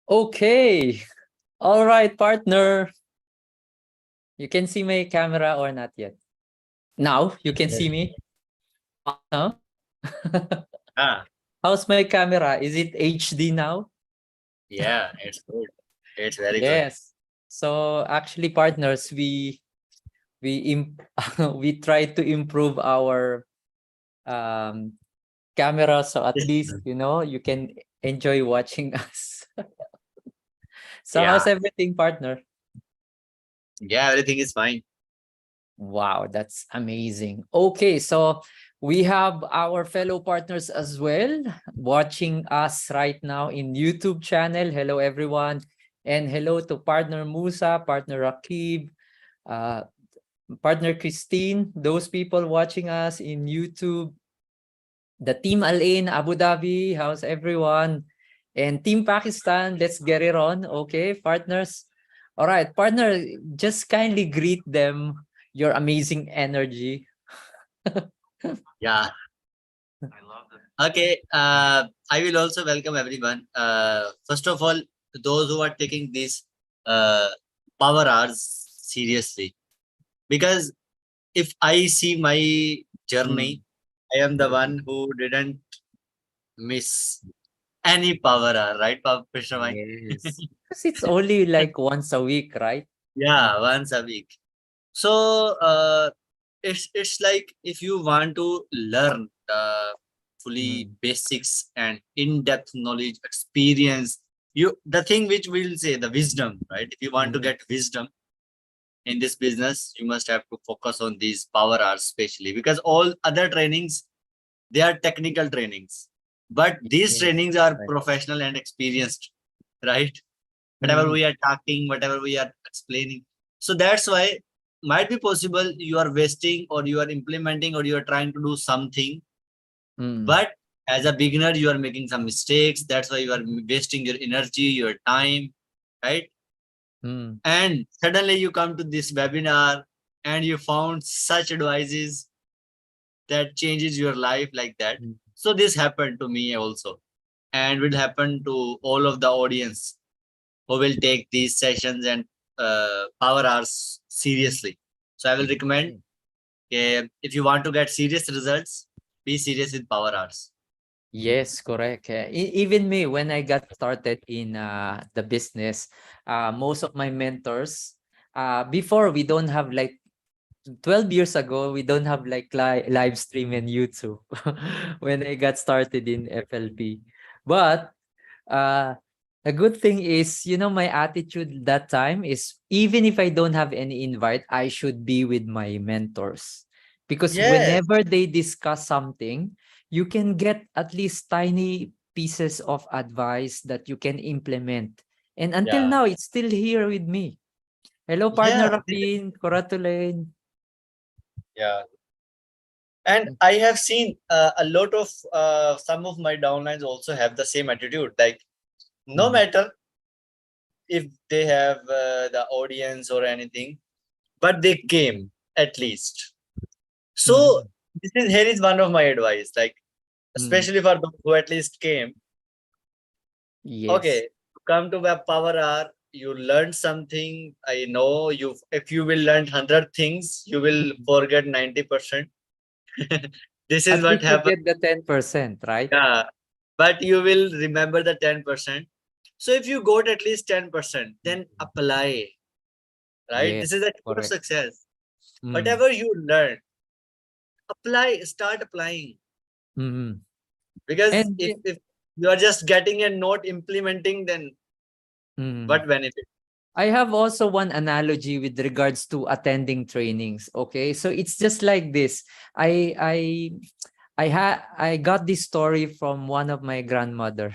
Okay. All right, partner. You can see my camera or not yet? Now you can Yes. see me? Huh? Ah, How's my camera? Is it HD now? yeah, it's good. It's very good. Yes. So actually, partners, we we try to improve our um camera, so at Yes. least you can enjoy watching us. So how's Yeah, everything, partner? yeah, everything is fine. Wow, that's amazing. Okay, so we have our fellow partners as well watching us right now in YouTube channel. Hello, everyone. And hello to partner Musa, partner Rakib, uh, partner Christine, those people watching us in YouTube, the Team Al-Ain, Abu Dhabi, how's everyone? And Team Pakistan, let's get it on. Okay, partners. All right, partner, just kindly greet them, your amazing energy. Yeah. Okay. I will also welcome everyone. First of all, those who are taking these uh power hours seriously, because if I see my Mm. journey, I am the one who didn't miss any power hour, right, Krishna? Yes. Because it's only like once a week, right? Mm. Yeah, once a week. So it's like if you want to learn the fully Mm. basics and in-depth knowledge experience, you the thing which we'll say the wisdom, right? If you want to Mhm. get wisdom in this business, you must have to focus on these power hours, especially because all other trainings, they are technical trainings, but these Yes. trainings are Right. professional and experienced, right? Whatever Mhm. we are talking, whatever we are explaining. So that's why might be possible you are wasting or you are implementing or you are trying to do something, Mm. but as a beginner, you are making some mistakes. That's why you are wasting your energy, your time, right? Mm. And suddenly you come to this webinar and you found such advices that changes your life like that. Mm. So this happened to me also and will happen to all of the audience who will take these sessions and power hours seriously. So I will recommend, Okay. if you want to get serious results, be serious with power hours. Yes, correct. Even me, when I got started in the business, most of my mentors, before we don't have like 12 years ago, we don't have like live stream and YouTube when I got started in FLP. But uh, the good thing is, my attitude that time is even if I don't have any invite, I should be with my mentors. Because Yes. whenever they discuss something, you can get at least tiny pieces of advice that you can implement. And until Yeah. now, it's still here with me. Hello, partner Yeah. Rapin, Koratulain. Yeah. And I have seen a lot of some of my downlines also have the same attitude. Like no Mm. matter if they have the audience or anything, but they came at least. So Mhm. this is here is one of my advice. Like Mm. especially for those who at least came. Yes. Okay, come to web power hour. You learn something. I know you. If you will learn 100 things, you will Mhm. forget 90%. This is At what least you happens. get the 10%, right? Yeah, but you will remember the 10%. So if you got at least 10%, then Mhm. apply. Right, this Yes, is a key of correct. success. Mm. Whatever you learn, apply. Start applying. Mhm. Because And if you are just getting and not implementing, then mm, what benefit? I have also one analogy with regards to attending trainings. Okay, so it's just like this. I I I got this story from one of my grandmother,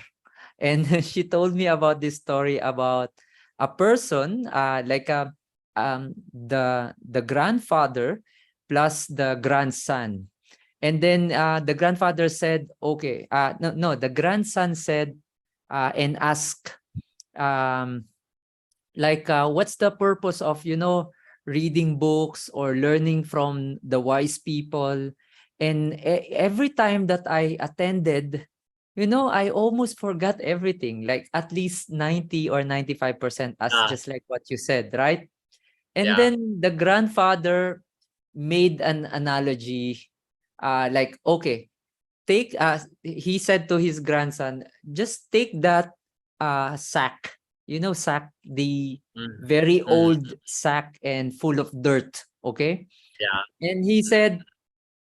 and she told me about this story about a person, like the grandfather plus the grandson. And then the grandfather said, okay, no, the grandson said and asked, um, like, what's the purpose of, reading books or learning from the wise people? And every time that I attended I almost forgot everything, like at least 90 or 95%, as Ah, just like what you said, right? And yeah. then the grandfather made an analogy, like, okay, he said to his grandson, just take that sack, sack, the Mm, very mm, old sack and full of dirt, okay? yeah. And he said,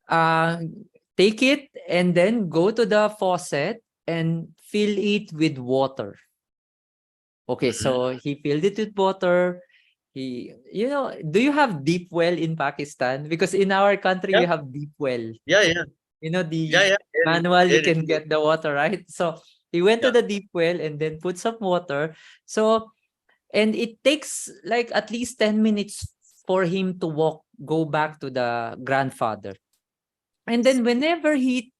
uh, take it and then go to the faucet and fill it with water. Okay, Mhm. so he filled it with water. Do you have deep well in Pakistan? Because in our country, Yeah, we have deep well. yeah, yeah, yeah, The yeah. manual, you Here it can is. get the water, right? So he went to Yeah. the deep well and then put some water. So, and it takes like at least 10 minutes for him to go back to the grandfather. And then whenever he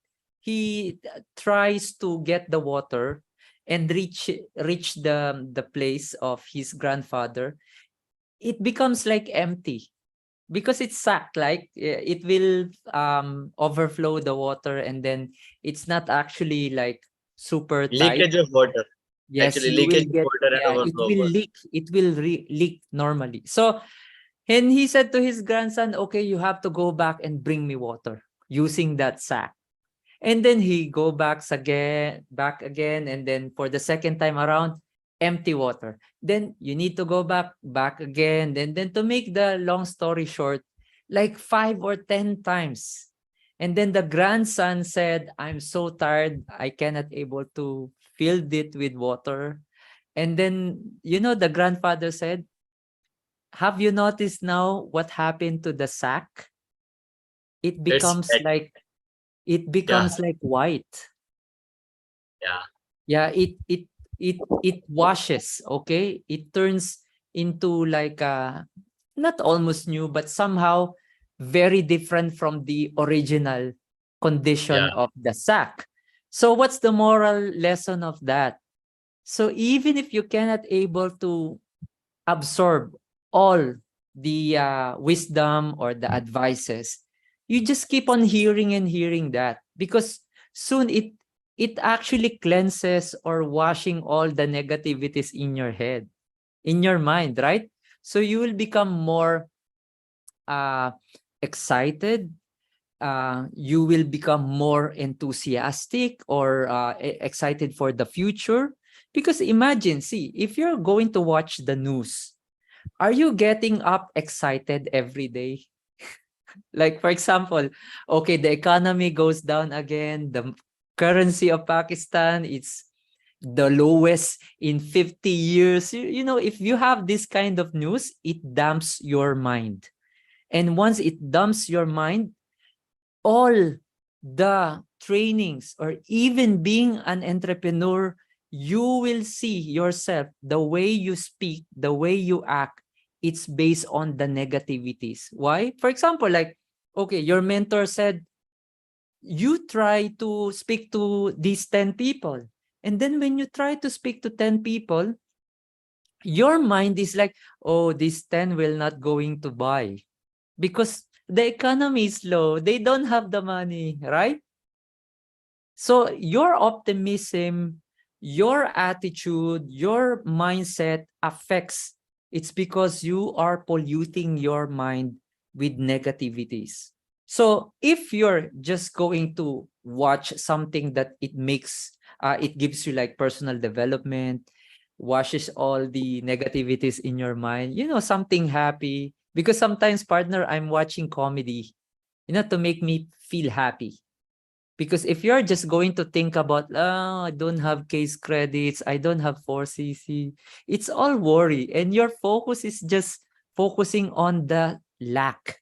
tries to get the water and reach the place of his grandfather, it becomes like empty because it's sacked, like it will overflow the water, and then it's not actually like super tight. Leakage of water. Yes, Actually, you will leakage of get, water and yeah, it overflow of will water. leak, leak normally. So, and he said to his grandson, okay, you have to go back and bring me water using that sack. And then he go back again, and then for the second time around, empty water. Then you need to go back again. Then to make the long story short, like 5 or 10 times. And then the grandson said, I'm so tired, I cannot able to fill it with water. And then, the grandfather said, have you noticed now what happened to the sack? It It's becomes like it yeah, becomes like white. yeah, Yeah, it washes, okay? It turns into like not almost new, but somehow very different from the original yeah. condition of the sack. So what's the moral lesson of that? So even if you cannot able to absorb all the wisdom or the advices, you just keep on hearing and hearing that, because soon it actually cleanses or washing all the negativities in your head, in your mind, right? So you will become more uh, excited. You will become more enthusiastic or excited for the future. Because imagine, see, if you're going to watch the news, are you getting up excited every day? Like, for example, okay, the economy goes down again. The currency of Pakistan, it's the lowest in 50 years. If you have this kind of news, it dumps your mind. And once it dumps your mind, all the trainings or even being an entrepreneur, you will see yourself, the way you speak, the way you act, it's based on the negativities. Why? For example, like, okay, your mentor said, you try to speak to these 10 people. And then when you try to speak to 10 people, your mind is like, oh, these 10 will not going to buy because the economy is low. They don't have the money, right? So your optimism, your attitude, your mindset affects. It's because you are polluting your mind with negativities. So if you're just going to watch something that it gives you like personal development, washes all the negativities in your mind, something happy. Because sometimes, partner, I'm watching comedy, to make me feel happy. Because if you're just going to think about, oh, I don't have case credits, I don't have 4CC, it's all worry. And your focus is just focusing on the lack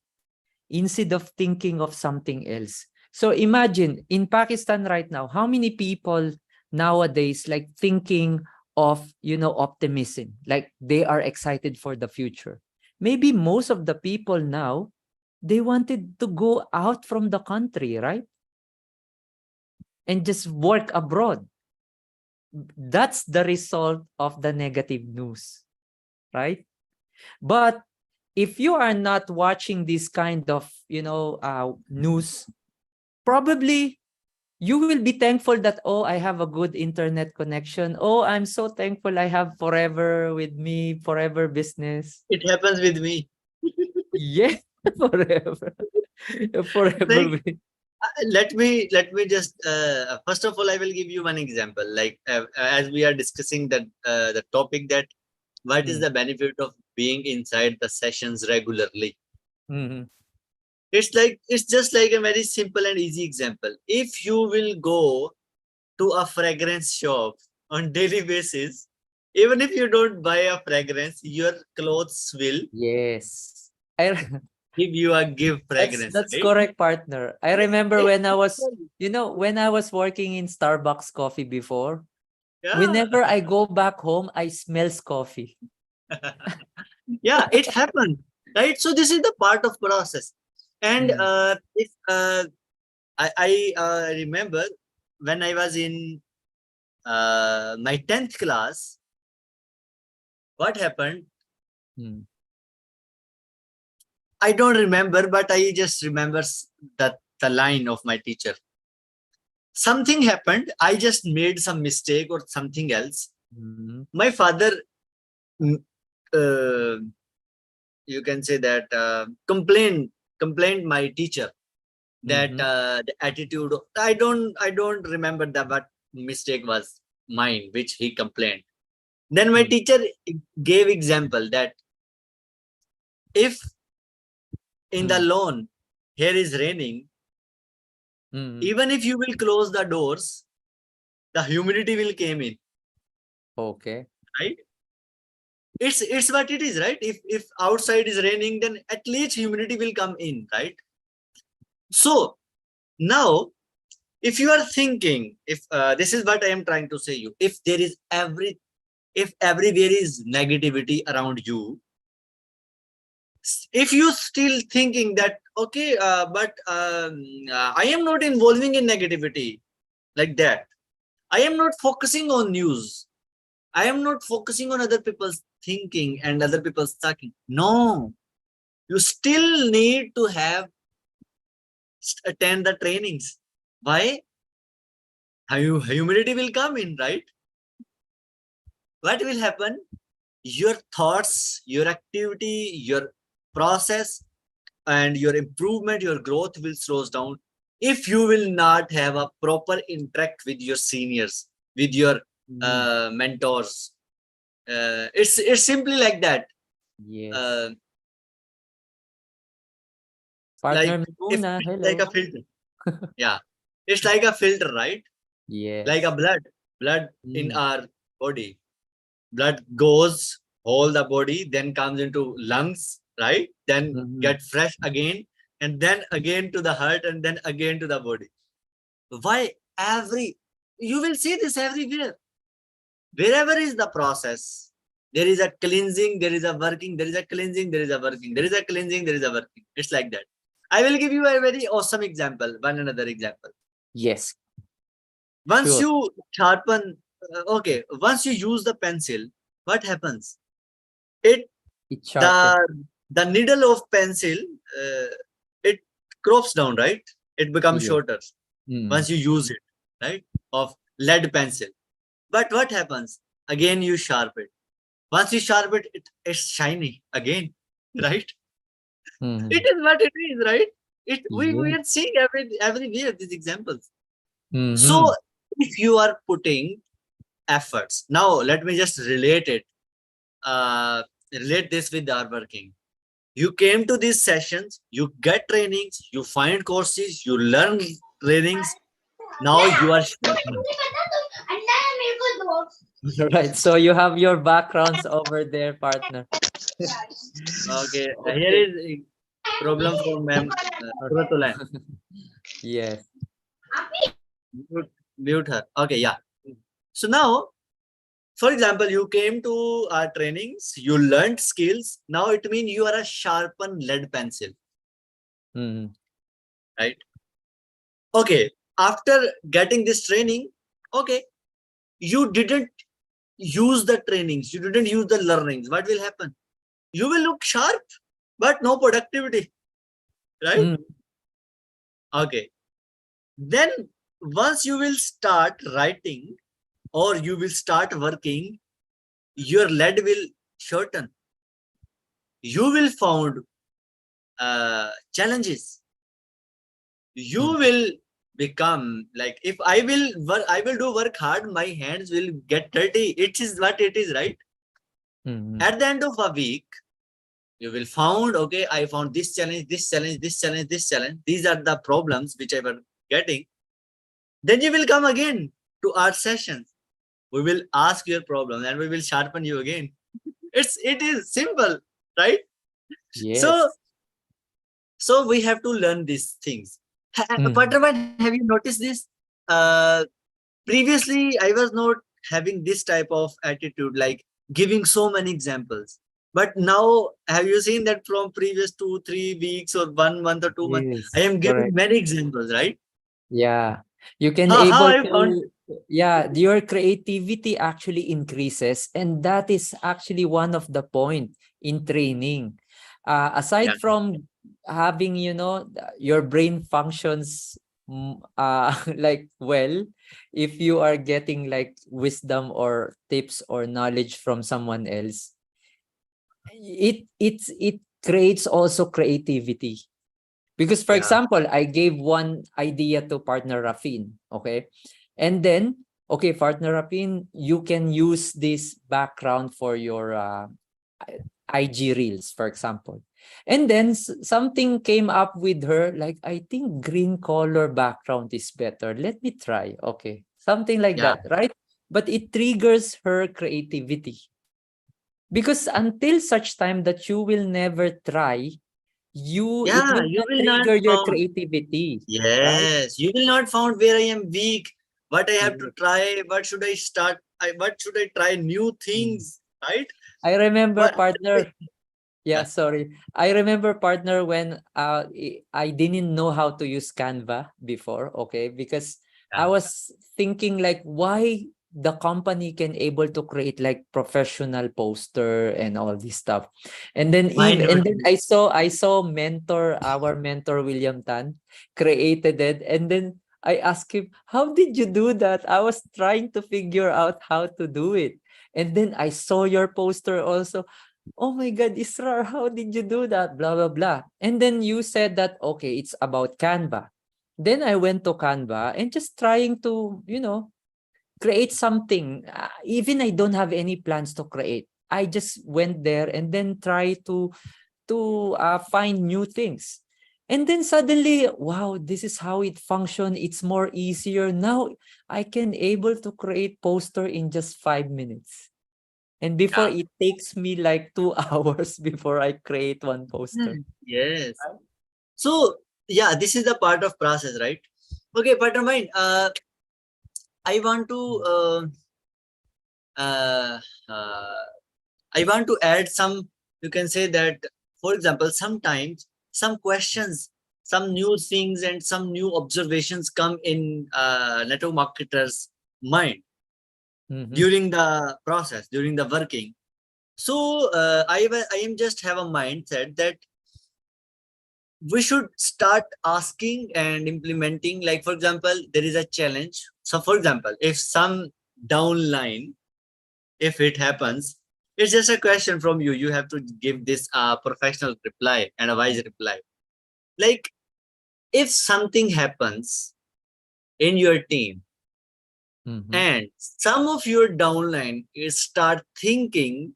instead of thinking of something else. So imagine in Pakistan right now, how many people nowadays like thinking of, optimism, like they are excited for the future. Maybe most of the people now, they wanted to go out from the country, right? And just work abroad. That's the result of the negative news, right? But if you are not watching this kind of, news, probably you will be thankful that, oh, I have a good internet connection. Oh, I'm so thankful I have Forever with me, Forever business. It happens with me. Yeah, forever. Forever Like, with. let me just first of all, I will give you one example. Like, as we are discussing that the topic, that what is Mm, the benefit of being inside the sessions regularly. mhm. It's just like a very simple and easy example. If you will go to a fragrance shop on daily basis, even if you don't buy a fragrance, your clothes will Yes. I give you a gift fragrance, that's right? correct, partner. I Yeah, remember it- when I was, it's- when I was working in Starbucks coffee before, yeah. whenever I go back home, I smells coffee. Yeah, it happened, right? So this is the part of process. And Mm, if I remember when I was in my 10th class, what happened? mm, I don't remember, but I just remember that the line of my teacher. Something happened. I just made some mistake or something else. mhm, My father, mm, uh, you can say that, complained my teacher that mhm, the attitude. I don't remember that, but mistake was mine, which he complained. Then my mm, teacher gave example that if in the mm, lawn here is raining, mm. even if you will close the doors, the humidity will came in, Okay. right? It's what it is, right? If outside is raining, then at least humidity will come in, right? So now, if you are thinking, if this is what I am trying to say you, if everywhere is negativity around you, if you still thinking that, okay, but I am not involving in negativity like that, I am not focusing on news, I am not focusing on other people's thinking and other people's talking. No, you still need to have attend the trainings. Why? Humidity will come in, right? What will happen? Your thoughts, your activity, your process, and your improvement, your growth will slows down if you will not have a proper interact with your seniors, with your Mhm. mentors. It's simply like that. Yes. Uh, Partner like, if Miguna, it's like hello. a filter, yeah, it's like a filter, right? Like a Yes. blood in Mm, our body. Blood goes whole the body, then comes into lungs, right? Then mhm, get fresh again, and then again to the heart, and then again to the body. Why? Every You will see this everywhere. Wherever is the process, there is a cleansing, there is a working, there is a cleansing, there is a working, there is a cleansing, there is a working. It's like that. I will give you a very awesome example. One another example. yes, Once sure. you sharpen, once you use the pencil, what happens? It It's sharpened. the the needle of pencil, uh, it crops down, right? It becomes Yeah. shorter Mm, once you use it, right? Of lead pencil. But what happens? Again, you sharpen it. Once you sharpen it, it's shiny again, right? It mhm. is what it is, right? We Yeah. are seeing everywhere these examples. So Mhm. if you are putting efforts, now let me just relate it. Relate this with our working. You came to these sessions, you get trainings, you find courses, you learn trainings. Now you are sharpened. Right. So you have your backgrounds over there, partner. Okay, here Okay. is a problem from ma'am. Turatulai. Yes. Mute her. Okay, yeah. So now, for example, you came to our trainings, you learned skills. Now it means you are a sharpened lead pencil, Mm, right? Okay. After getting this training, okay, you didn't use the trainings, you didn't use the learnings. What will happen? You will look sharp, but no productivity, right? mm, Okay. Then once you will start writing or you will start working, your lead will shorten. You will found challenges. You Mm, will become like, if I will work, I will do work hard, my hands will get dirty. It is what it is, right? mm, At the end of a week, you will found, okay, I found this challenge, this challenge, this challenge, this challenge. These are the problems which I was getting. Then you will come again to our sessions. We will ask your problem and we will sharpen you again. It is simple, right? So yes. so we have to learn these things. Mm, Patraman, have you noticed this? Uh, Previously, I was not having this type of attitude, like giving so many examples. But now, have you seen that from previous 2 3 weeks or 1 month or 2 months, I yes, am giving correct. many examples, right? Yeah. You can How able I found? to, yeah, your creativity actually increases, and that is actually one of the point in training. Yeah, Aside from having, your brain functions like well, if you are getting like wisdom or tips or knowledge from someone else, it creates also creativity. Because for yeah, example, I gave one idea to partner Rafin, okay? And then, okay, partner Rafin, you can use this background for your IG reels, for example. And then something came up with her, like, I think green color background is better. Let me try. Okay. Something like yeah, that, right? But it triggers her creativity. Because until such time that you will never try, it yeah. will You not will not trigger your found. creativity, right? Yes, you will not found where I am weak. What I have to Yes. try. What should I start? What should I try? New Mm. things, right? I remember What? partner. Yeah, Yeah, sorry. I remember partner when I didn't know how to use Canva before, okay? Because yeah. I was thinking like why the company can able to create like professional poster and all this stuff. And then Mind even and then only. I saw our mentor William Tan created it, and then I asked him, "How did you do that?" I was trying to figure out how to do it. And then I saw your poster also. Oh my God, Israr, how did you do that? Blah, blah, blah. And then you said that, okay, it's about Canva. Then I went to Canva and just trying to, create something. Even I don't have any plans to create. I just went there and then try to find new things. And then suddenly, wow, this is how it functions. It's more easier. Now I can able to create poster in just 5 minutes. And before Yeah. it takes me like 2 hours before I create one poster. Yes. So yeah, this is the part of process, right? Okay, but mind, I want to uh, uh, I want to add some. You can say that, for example, sometimes some questions, some new things, and some new observations come in network marketers' mind Mm-hmm. during the process, during the working. So I am just have a mindset that we should start asking and implementing. Like, for example, there is a challenge. So for example, if some downline, if it happens, it's just a question from you. You have to give this professional reply and a wise reply. Like, if something happens in your team Mm-hmm. and some of your downline is start thinking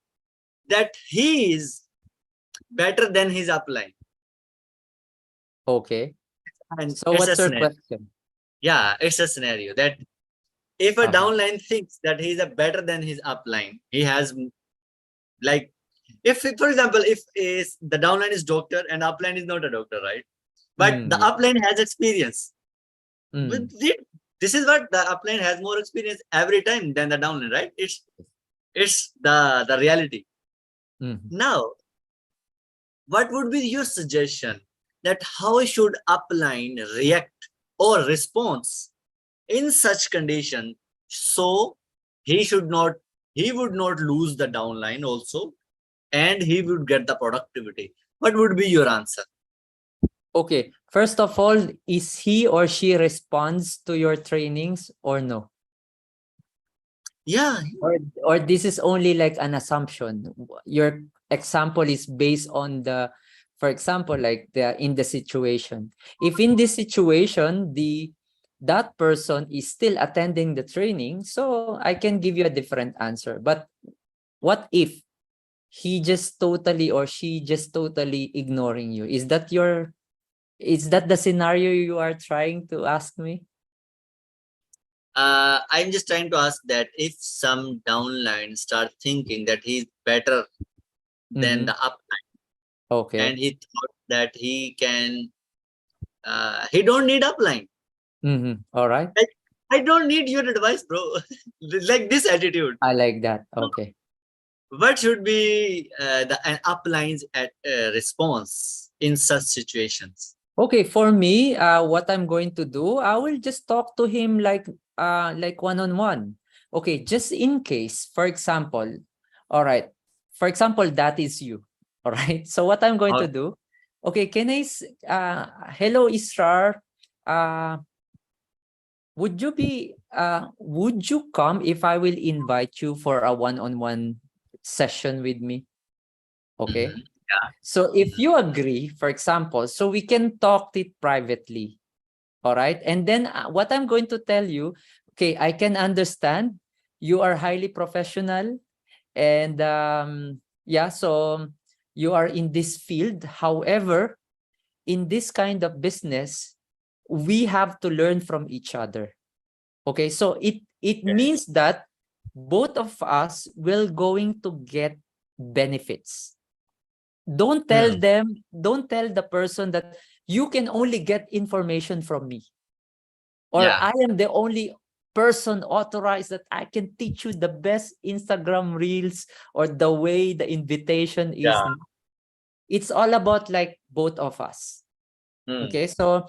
that he is better than his upline, Okay. and So it's a what's your scenario. question? Yeah, it's a scenario that if a Uh-huh. downline thinks that he's a better than his upline, he has, like, if for example, if is the downline is doctor and upline is not a doctor, right? But the Mm, yeah. upline has experience. Mm. With it, this is what the upline has more experience every time than the downline, right? It's the reality. Mm-hmm. Now, what would be your suggestion that how should upline react or response in such condition, so he should not, he would not lose the downline also, and he would get the productivity? What would be your answer? Okay, first of all, is he or she responds to your trainings or no? Yeah, Or this is only like an assumption. Your example is based on the, for example, like in the situation. If in this situation, that person is still attending the training, so I can give you a different answer. But what if he just totally or she just totally ignoring you? Is that the scenario you are trying to ask me? I'm just trying to ask that if some downline start thinking that he's better than Mm-hmm. the upline, Okay. and he thought that he don't need upline. Mm-hmm. All right. Like, I don't need your advice, bro. Like this attitude. I like that. So Okay. what should be the an upline's response in such situations? Okay, for me, what I'm going to do, I will just talk to him like one-on-one. Okay, just in case, for example, all right. For example, that is you. All right. So what I'm going Uh, to do, okay, hello Israr. Would you come if I will invite you for a one-on-one session with me? Okay. mhm, yeah. So if you agree, for example, so we can talk it privately. All right. And then what I'm going to tell you, okay, I can understand you are highly professional and yeah, so you are in this field. However, in this kind of business, we have to learn from each other. Okay. So it Okay. means that both of us will going to get benefits. Hmm. Don't tell the person that you can only get information from me, or Yeah. I am the only person authorized that I can teach you the best Instagram reels or the way the invitation is. Yeah. It's all about like both of us. Hmm. Okay, so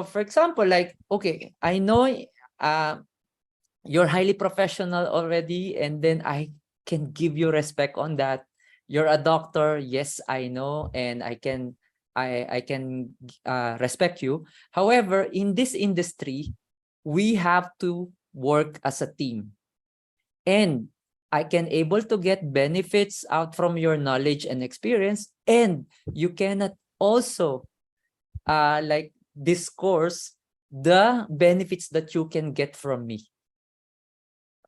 for example, like, okay, I know uh you're highly professional already, and then I can give you respect on that. You're a doctor, yes, I know, and I can respect you. However, in this industry, we have to work as a team, and I can able to get benefits out from your knowledge and experience, and you cannot also like discourse the benefits that you can get from me,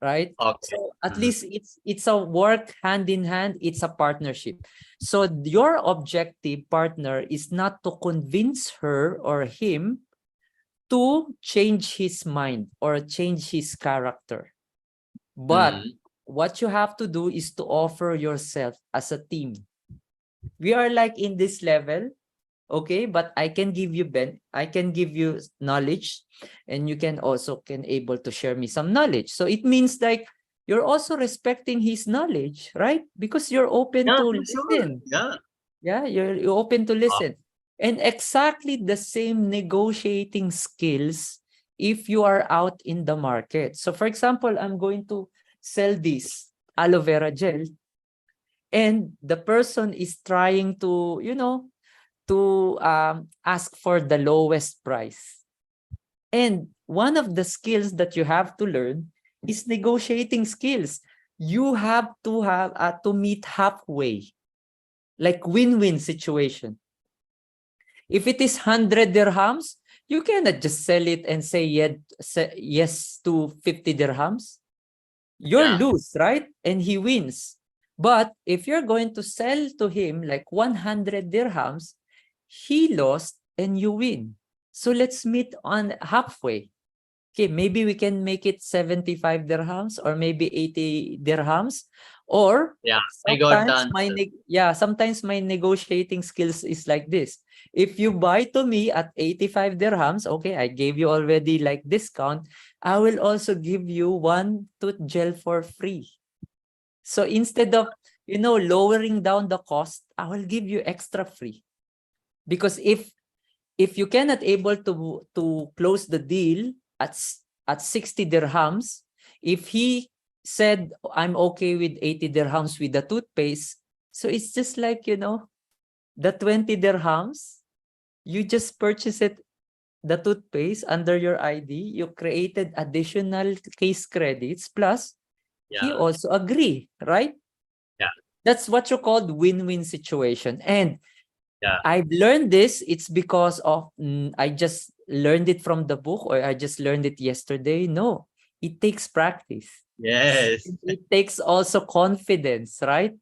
right? Okay. So at Mhm. least it's a work hand in hand, it's a partnership. So your objective partner is not to convince her or him to change his mind or change his character, but Mhm. what you have to do is to offer yourself as a team. We are like in this level, okay, but I can give you knowledge, and you can also can able to share me some knowledge. So it means like you're also respecting his knowledge, right? Because you're open Yeah, to for sure. listen. Yeah. Yeah, you're open to listen. And exactly the same negotiating skills if you are out in the market. So for example, I'm going to sell this aloe vera gel, and the person is trying to, to ask for the lowest price. And one of the skills that you have to learn is negotiating skills. You have to meet halfway, like win-win situation. If it is 100 dirhams, you cannot just sell it and say yes to 50 dirhams. You're Yeah. lose, right? And he wins. But if you're going to sell to him like 100 dirhams, he lost and you win. So let's meet on halfway. Okay, maybe we can make it 75 dirhams or maybe 80 dirhams. Or Yeah. I got the answer. sometimes my negotiating skills is like this. If you buy to me at 85 dirhams, okay, I gave you already like discount. I will also give you one tooth gel for free. So instead of, lowering down the cost, I will give you extra free. Because if you cannot able to close the deal at 60 dirhams, if he said I'm okay with 80 dirhams with the toothpaste, so it's just like, the 20 dirhams, You just purchase it, the toothpaste under your ID. You created additional case credits. Plus, he Yeah. also agree, right? Yeah. That's what you called win-win situation. And Yeah. I've learned this. It's because of I just learned it from the book, or I just learned it yesterday. No, it takes practice. Yes. It takes also confidence, right?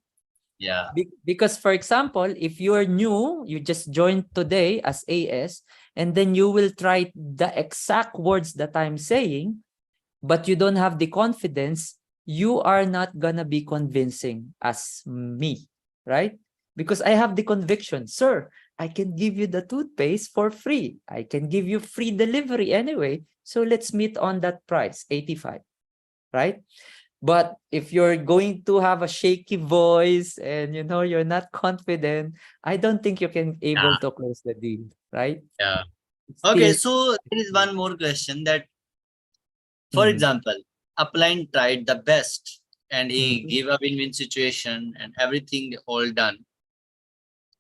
Yeah. Because, for example, if you're new, you just joined today as AS, and then you will try the exact words that I'm saying, but you don't have the confidence, you are not gonna be convincing as me, right? Because I have the conviction, sir, I can give you the toothpaste for free. I can give you free delivery anyway. So let's meet on that price, 85, right? But if you're going to have a shaky voice and you're not confident, I don't think you can able Yeah. to close the deal, right? Yeah. It's Okay, still. so there is one more question that, for Mhm, example, upline tried the best and he mhm. gave a win-win situation and everything all done.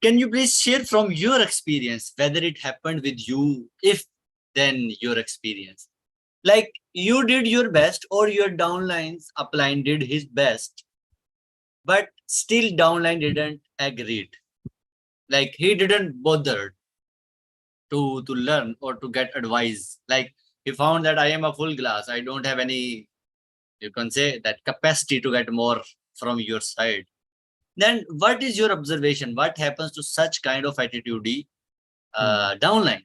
Can you please share from your experience whether it happened with you? If then your experience, like you did your best or your downlines upline did his best, but still downline didn't agree. Like he didn't bother to learn or to get advice. Like he found that I am a full glass. I don't have any, you can say, that capacity to get more from your side. Then what is your observation? What happens to such kind of attitude Mm. downline?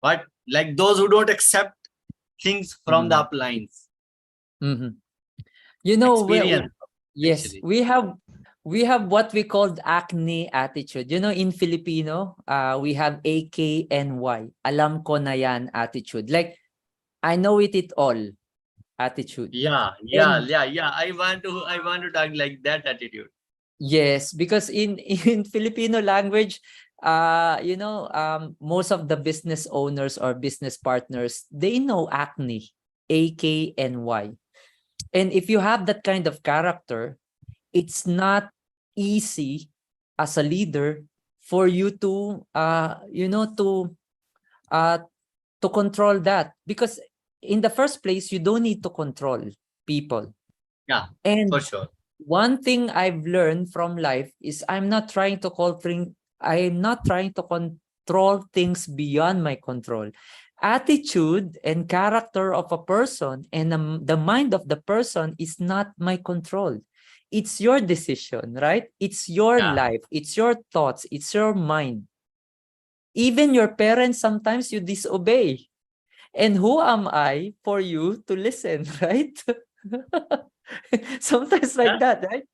What, like those who don't accept things from the Mm. uplines? Mhm. You know, Experience yes, actually. we have what we called acne attitude. In Filipino, we have AKNY. Alam ko na yan attitude. Like, I know it all attitude. Yeah, yeah, And yeah, yeah. I want to talk like that attitude. yes, because in in Filipino language, most of the business owners or business partners, they know acne, AKNY. And if you have that kind of character, it's not easy as a leader for you to uh to control that, because in the first place you don't need to control people. Yeah, for And sure. one thing I've learned from life is I'm not trying to control things beyond my control. Attitude and character of a person and the mind of the person is not my control. It's your decision, right? It's your Yeah, life, it's your thoughts, it's your mind. Even your parents, sometimes you disobey. And who am I for you to listen, right? Sometimes yeah, like that, right?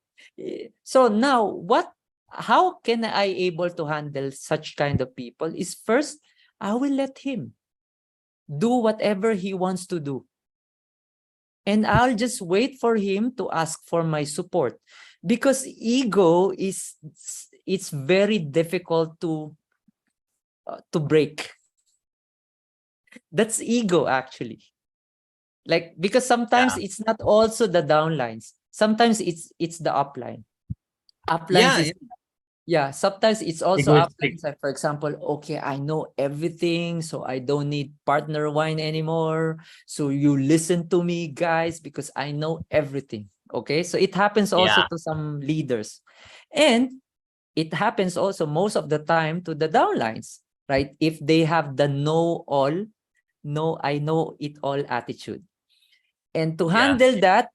So now, how can I able to handle such kind of people is, first, I will let him do whatever he wants to do. And I'll just wait for him to ask for my support, because ego it's very difficult to break. That's ego, actually. Like, because sometimes yeah, it's not also the downlines. Sometimes it's the upline. Uplines yeah, is, yeah. yeah, sometimes it's also Egoistic. uplines. Like, for example, okay, I know everything, so I don't need partner wine anymore. So you listen to me, guys, because I know everything. Okay, so it happens also Yeah, to some leaders. And it happens also most of the time to the downlines, right? If they have the know all, no, I know it all attitude. And to yeah, handle that,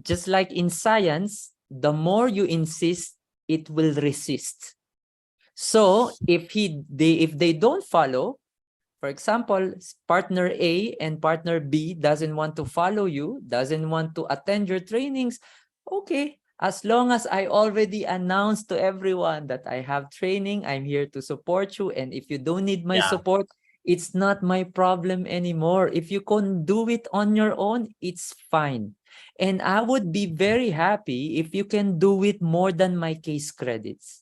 just like in science, the more you insist, it will resist. So if they don't follow, for example, partner A and partner B doesn't want to follow you, doesn't want to attend your trainings, okay. As long as I already announced to everyone that I have training, I'm here to support you. And if you don't need my yeah, support, it's not my problem anymore. If you can do it on your own, it's fine. And I would be very happy if you can do it more than my case credits.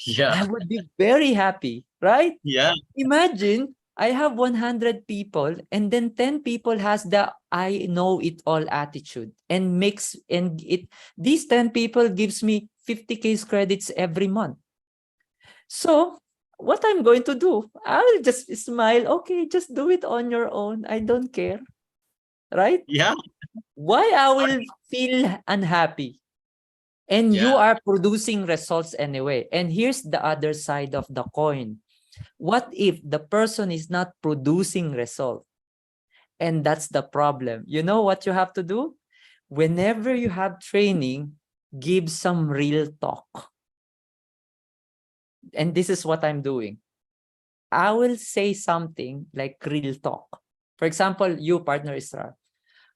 yeah, I would be very happy, right? yeah, Imagine I have 100 people and then 10 people has the I know it all attitude, and these 10 people gives me 50 case credits every month. So what I'm going to do? I'll just smile. Okay, just do it on your own. I don't care. Right? Yeah. Why I will feel unhappy? And you Yeah. are producing results anyway. And here's the other side of the coin. What if the person is not producing result? And that's the problem. You know what you have to do? Whenever you have training, give some real talk. And this is what I'm doing. I will say something like real talk. For example, you, partner Israr.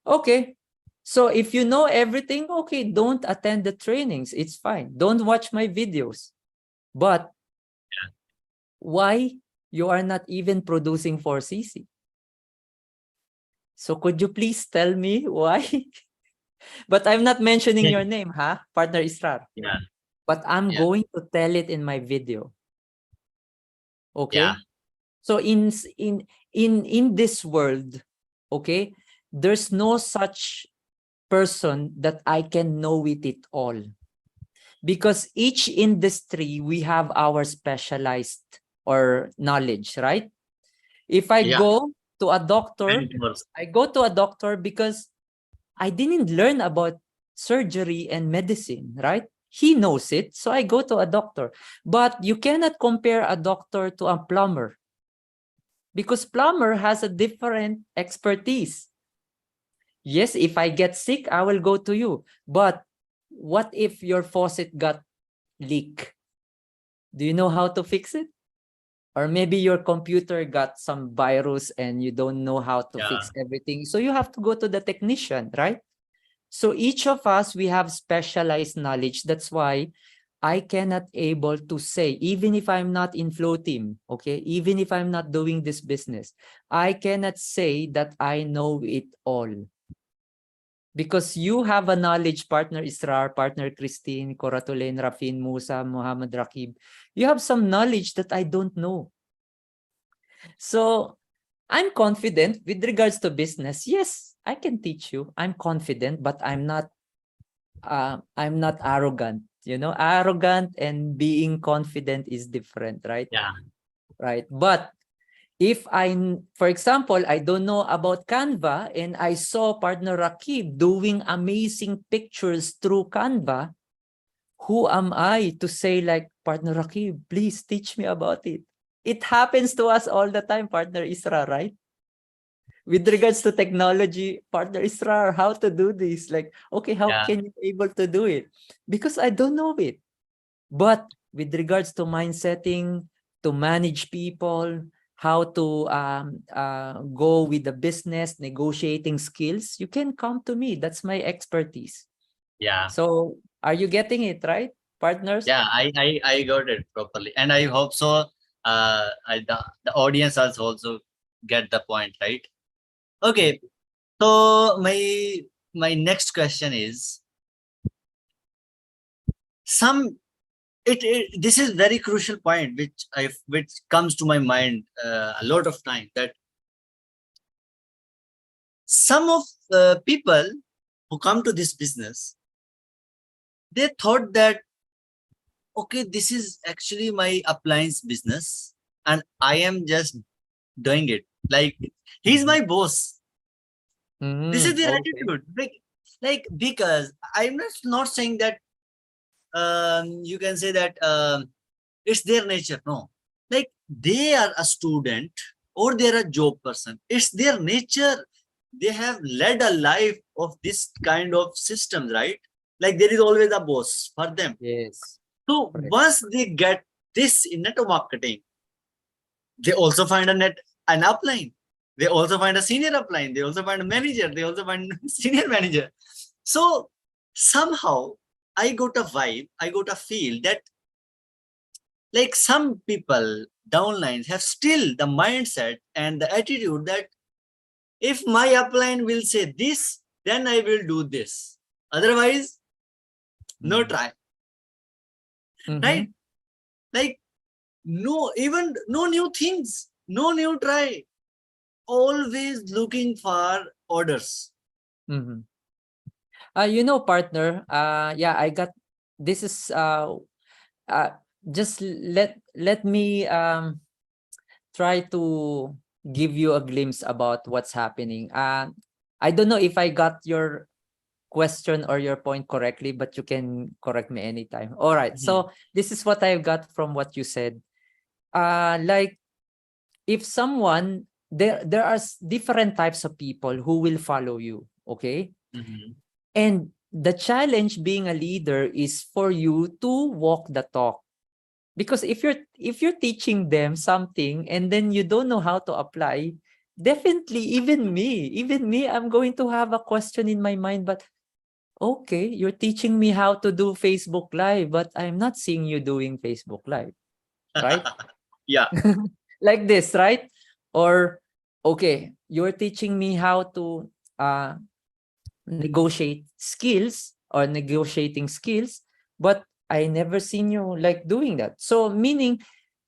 Okay, so if you know everything, okay, don't attend the trainings. It's fine. Don't watch my videos. But why you are not even producing for CC? So could you please tell me why? But I'm not mentioning your name, huh? Partner Israr. Yeah. But I'm Yeah. going to tell it in my video. Yeah. Okay? So in this world, okay, there's no such person that I can know it all. Because each industry, we have our specialized or knowledge, right? If I Yeah. go to a doctor, Mentors. I go to a doctor because I didn't learn about surgery and medicine, right? He knows it, so I go to a doctor. But you cannot compare a doctor to a plumber because plumber has a different expertise. Yes, if I get sick, I will go to you. But what if your faucet got leak? Do you know how to fix it? Or maybe your computer got some virus and you don't know how to Yeah. fix everything. So you have to go to the technician, right? So each of us, we have specialized knowledge. That's why I cannot able to say, even if I'm not in flow team, okay, even if I'm not doing this business, I cannot say that I know it all. Because you have a knowledge, partner Israr, partner Christine, Koratulen, Rafin, Musa, Muhammad Rakib. You have some knowledge that I don't know. So I'm confident with regards to business. Yes, I can teach you. I'm confident, but I'm not arrogant. You know, arrogant and being confident is different, right? Yeah. Right. But if for example, I don't know about Canva and I saw partner Rakib doing amazing pictures through Canva, who am I to say like, partner Rakib, please teach me about it? It happens to us all the time, partner Isra, right? With regards to technology, partner Israr, how to do this? Like, okay, how Yeah. can you able to do it? Because I don't know it. But with regards to mindsetting, to manage people, how to go with the business, negotiating skills, you can come to me. That's my expertise. Yeah. So are you getting it, right, partners? Yeah. I got it properly. And I hope so. The audience also get the point, right? Okay. So my next question is some this is very crucial point which comes to my mind a lot of time, that some of the people who come to this business, they thought that, okay, this is actually my appliance business and I am just doing it like he's my boss. This is their Okay. attitude. Because I'm not saying that you can say that it's their nature. No, like they are a student or they're a job person. It's their nature. They have led a life of this kind of systems, right? Like there is always a boss for them. Yes. So Correct. once they get this in network marketing, they also find an upline. They also find a senior upline. They also find a manager. They also find senior manager. So somehow I got a vibe, I got a feel that like some people downlines have still the mindset and the attitude that if my upline will say this, then I will do this. Otherwise, no try. Mm-hmm. Right? Like no, even no new things, no new try. Always looking for orders. Mm-hmm. You know, partner, yeah, I got this is just let me try to give you a glimpse about what's happening. I don't know if I got your question or your point correctly, but you can correct me anytime. All right. Mhm. So this is what I got from what you said. Like if someone there are different types of people who will follow you, okay? Mhm. And the challenge being a leader is for you to walk the talk. Because if you're teaching them something and then you don't know how to apply, definitely even me, I'm going to have a question in my mind, but okay, you're teaching me how to do Facebook Live, but I'm not seeing you doing Facebook Live, right? Yeah. Like this, right? Or okay, you're teaching me how to uh negotiate skills or negotiating skills, but I never seen you like doing that. So meaning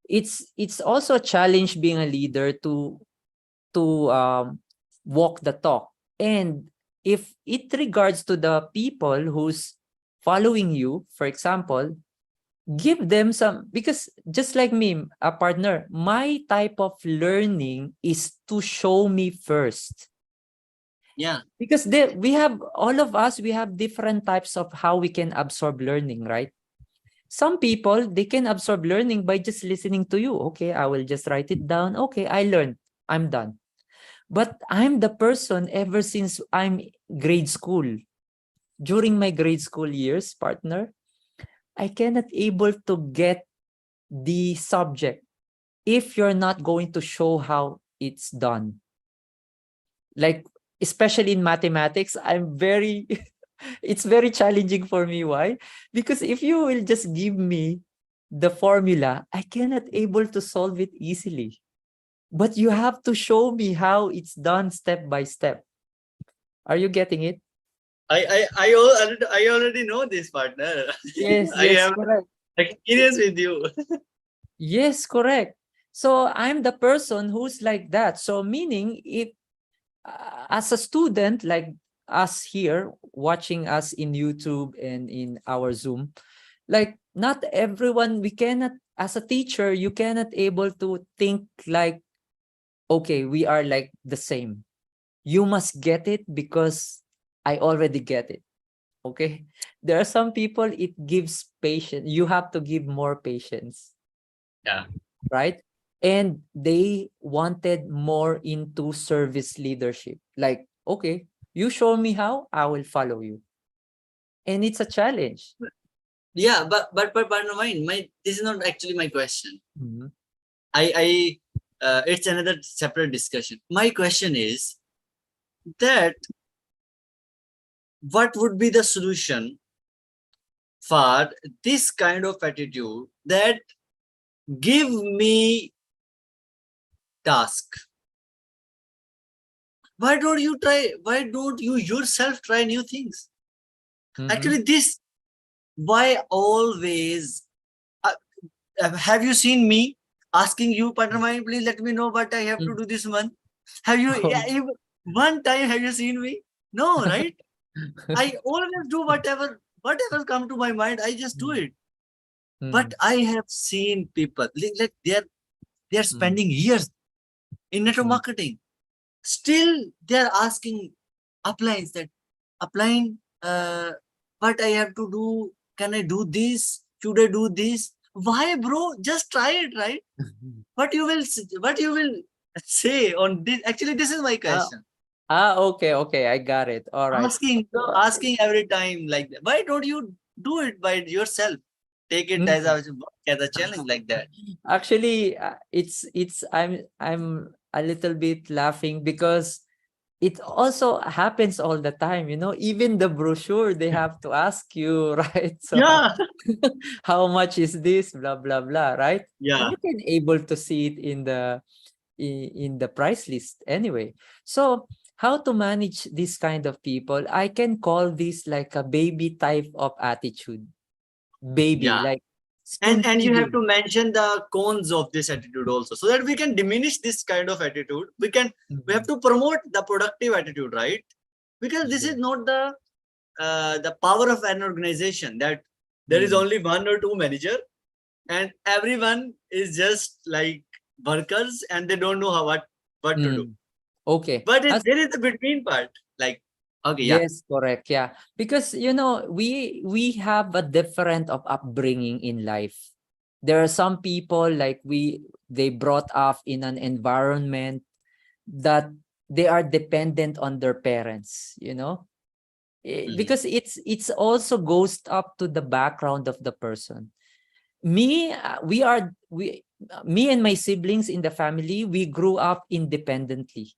it's also a challenge being a leader to walk the talk. And if it regards to the people who's following you, for example, give them some, because just like me, a partner, my type of learning is to show me first. Yeah. Because we have all of us, we have different types of how we can absorb learning, right? Some people, they can absorb learning by just listening to you. Okay, I will just write it down. Okay, I learned. I'm done. But I'm the person ever since I'm grade school. During my grade school years, partner, I cannot able to get the subject if you're not going to show how it's done. Like, especially in mathematics, I'm very, it's very challenging for me. Why? Because if you will just give me the formula, I cannot able to solve it easily. But you have to show me how it's done step by step. Are you getting it? I already know this, partner. Yes, I yes, have correct. experience with you. Yes, correct. So I'm the person who's like that. So meaning if as a student like us here watching us in YouTube and in our Zoom, like not everyone, we cannot, as a teacher, you cannot able to think like, okay, we are like the same. You must get it because I already get it. Okay. There are some people it gives patience. You have to give more patience, Yeah. right? And they wanted more into service leadership. Like, okay, you show me how, I will follow you. And it's a challenge. Yeah, but partner, my this is not actually my question. Mhm. I it's another separate discussion. My question is that what would be the solution for this kind of attitude that give me task? Why don't you try? Why don't you yourself try new things? Mhm. Actually, this why always have you seen me asking you, partner mine, please let me know what I have to Mm. do this month? Have you, yeah, even one time have you seen me? No, right? I always do whatever come to my mind, I just do Mm. it. But Mm. I have seen people like they're Mm. spending years in network Mm. marketing. Still they're asking uplines that upline what I have to do. Can I do this? Should I do this? Why, bro? Just try it, right? What you will say on this? Actually, this is my Ah, question. okay, okay, I got it. All right. So, Asking every time like that. Why don't you do it by yourself? Take it mm. as a challenge like that. Actually, it's I'm a little bit laughing because it also happens all the time, even the brochure, they have to ask you, right? So Yeah, how much is this, blah blah blah, right? And yeah, you can able to see it in the price list anyway. So how to manage this kind of people, I can call this like a baby type of attitude. Baby, yeah. like spoon And you have feeding. to mention the cons of this attitude also, so that we can diminish this kind of attitude. We have Mhm. to promote the productive attitude, right? Because this is Yeah. not the power of an organization that there is Mm. only one or two manager and everyone is just like workers, and they don't know what to do. Okay. But there is the between part. Like, okay, yeah, Yes, correct. Yeah. Because we have a different of upbringing in life. There are some people like they brought up in an environment that they are dependent on their parents. mhm. Because it's also goes up to the background of the person. Me, me and my siblings in the family, we grew up independently.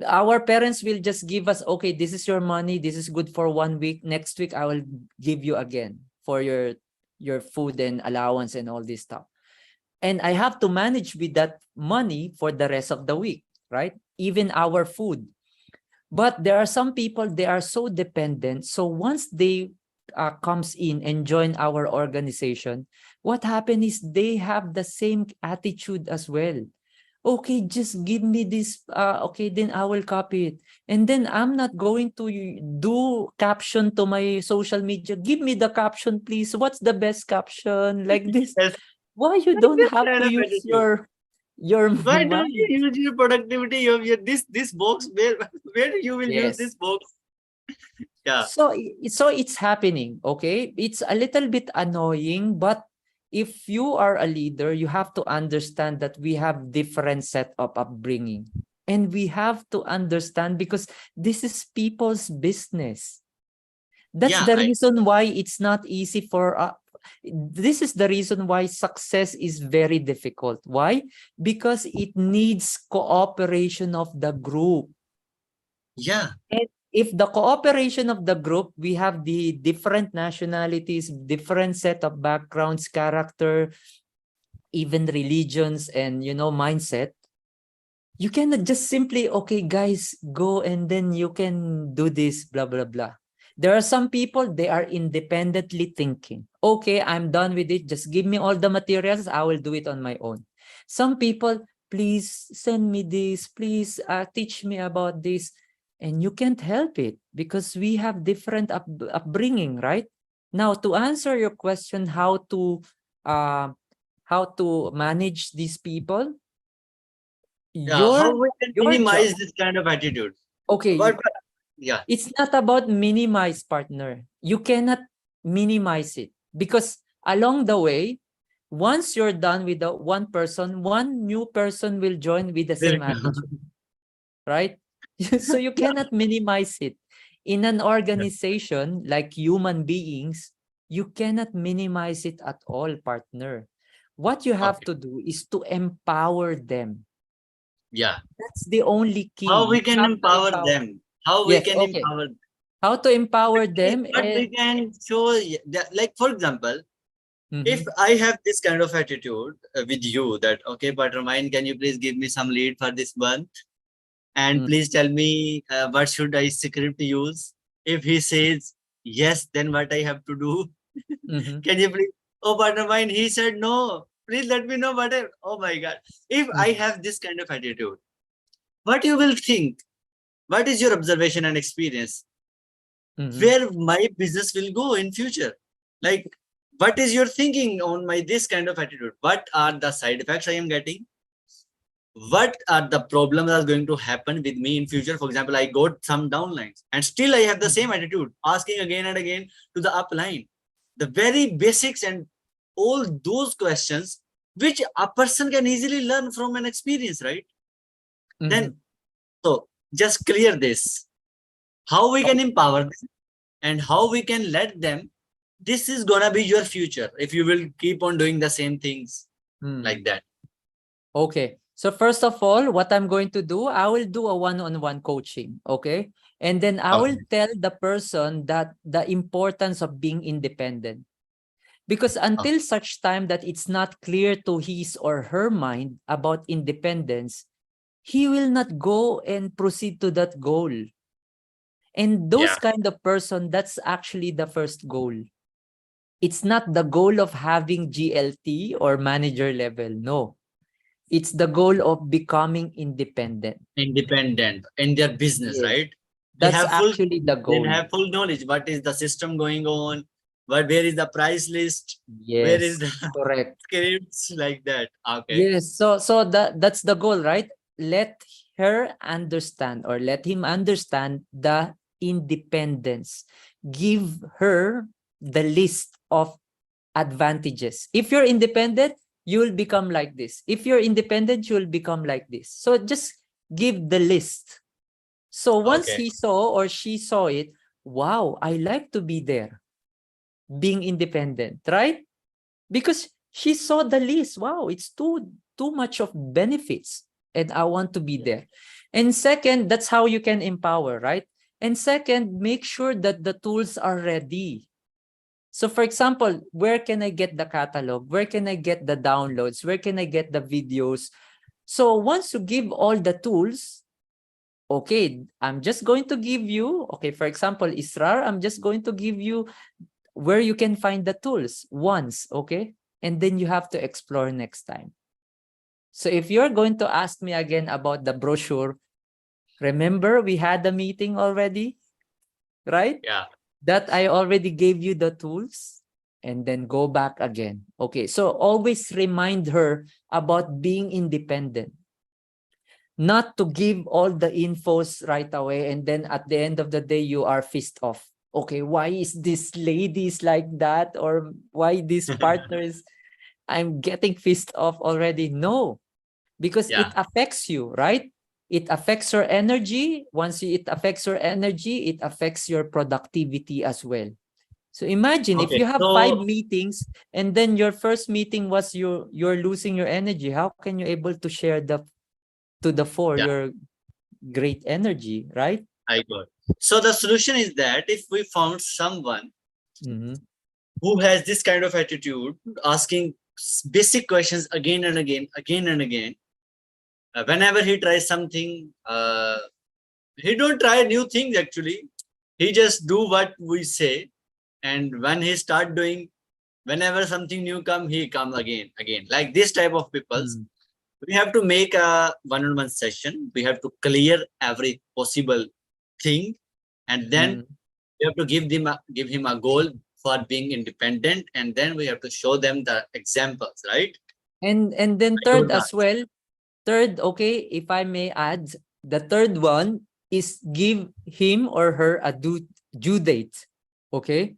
Our parents will just give us, okay, this is your money, this is good for 1 week, next week I will give you again for your food and allowance and all this stuff, and I have to manage with that money for the rest of the week, right? Even our food. But there are some people, they are so dependent, so once they comes in and join our organization, what happened is they have the same attitude as well. Okay, just give me this. Okay, then I will copy it. And then I'm not going to do caption to my social media. Give me the caption, please. What's the best caption? Like this. Yes, Why you like don't this have kind to of use attitude. your Why don't you mind? use your productivity of your this box? Where you will use this Yes. box? Yeah, So it's happening, okay? It's a little bit annoying, but if you are a leader, you have to understand that we have different set of upbringing. And we have to understand because this is people's business. That's yeah, the reason why it's not easy for this is the reason why success is very difficult. Why? Because it needs cooperation of the group. yeah, And if the cooperation of the group, we have the different nationalities, different set of backgrounds, character, even religions, and mindset. You cannot just simply, okay, guys, go and then you can do this, blah, blah, blah. There are some people, they are independently thinking. Okay, I'm done with it. Just give me all the materials. I will do it on my own. Some people, please send me this. Please teach me about this. And you can't help it because we have different upbringing, right? Now, to answer your question, uh, how to manage these people, yeah. your How we can your job. minimize this kind of attitude? Okay, What? Yeah, it's not about minimize, partner. You cannot minimize it because along the way, once you're done with the one person, one new person will join with the there same you go. attitude, right? So you cannot minimize it. In an organization like human beings, you cannot minimize it at all, partner. What you have Okay, to do is to empower them. yeah. That's the only How key. we You can have to empower empower. them? How we Yes, can okay. empower? How to empower them But and we can show that, like for example, if Mhm, I have this kind of attitude with you, that okay, Buttermine, can you please give me some lead for this month? And mm, please tell me what should I script use? If he says yes, then what I have to do? mhm, Can you please? Oh, Buttermine, he said no. Please let me know what I. Oh my God! If I mhm, have this kind of attitude, what you will think? What is your observation and experience? mhm, Where my business will go in future? Like, what is your thinking on my this kind of attitude? What are the side effects I am getting? What are the problems that are going to happen with me in future? For example, I got some downlines and still I have the same mhm, attitude, asking again and again to the upline. The very basics and all those questions which a person can easily learn from an experience, right? Then, mhm. so just clear this. How we can Okay. empower them and how we can let them. This is gonna be your future if you will keep on doing the same things Mm. like that. Okay. So first of all, what I'm going to do, I will do a one-on-one coaching, okay? And then I will Okay. tell the person that the importance of being independent. Because Okay. until such time that it's not clear to his or her mind about independence, he will not go and proceed to that goal. And those Yeah. kind of person, that's actually the first goal. It's not the goal of having GLT or manager level. No, it's the goal of becoming independent. Independent in their business, Yes, right? They that's have full actually the they goal. have full knowledge what is the system going on, but where is the price list? Where is Yes, the correct. scripts like that? Okay. Yes, so that's the goal, right? Let her understand or let him understand the independence. Give her the list of advantages. If you're independent, you will become like this. If you're independent, you will become like this. So just give the list. So once Okay. he saw or she saw it, wow, I like to be there, being independent, right? Because she saw the list. Wow, it's too much of benefits, and I want to be there. And second, that's how you can empower, right? And second, make sure that the tools are ready. So for example, where can I get the catalog? Where can I get the downloads? Where can I get the videos? So once you give all the tools, okay, I'm just going to give you, okay, for example, Israr, I'm just going to give you where you can find the tools once, okay? And then you have to explore next time. So if you're going to ask me again about the brochure, remember we had a meeting already, right? Yeah. That I already gave you the tools, and then go back again. Okay, so always remind her about being independent, not to give all the infos right away, and then at the end of the day you are pissed off. Okay, why is this lady is like that, or why this partner is, I'm getting pissed off already. No, because it Yeah. affects you, right? It affects your energy. It affects your energy, it affects your productivity as well. So imagine if Okay. you have five So meetings and then your first meeting was you're losing your energy. How can you able to share the to the four yeah, your great energy, right? I got. So the solution is that if we found someone Mm-hmm. who has this kind of attitude, asking basic questions again and again, whenever he tries something, he don't try new things actually. He just do what we say, and when he start doing, whenever something new come, he come again. Like this type of peoples, we have to make a one-on-one session. We have to clear every possible thing, and then Mm-hmm. we have to give him a goal for being independent, and then we have to show them the examples, right? And then I do third that. as well, third, okay, if I may add, the third one is give him or her a due date. Okay?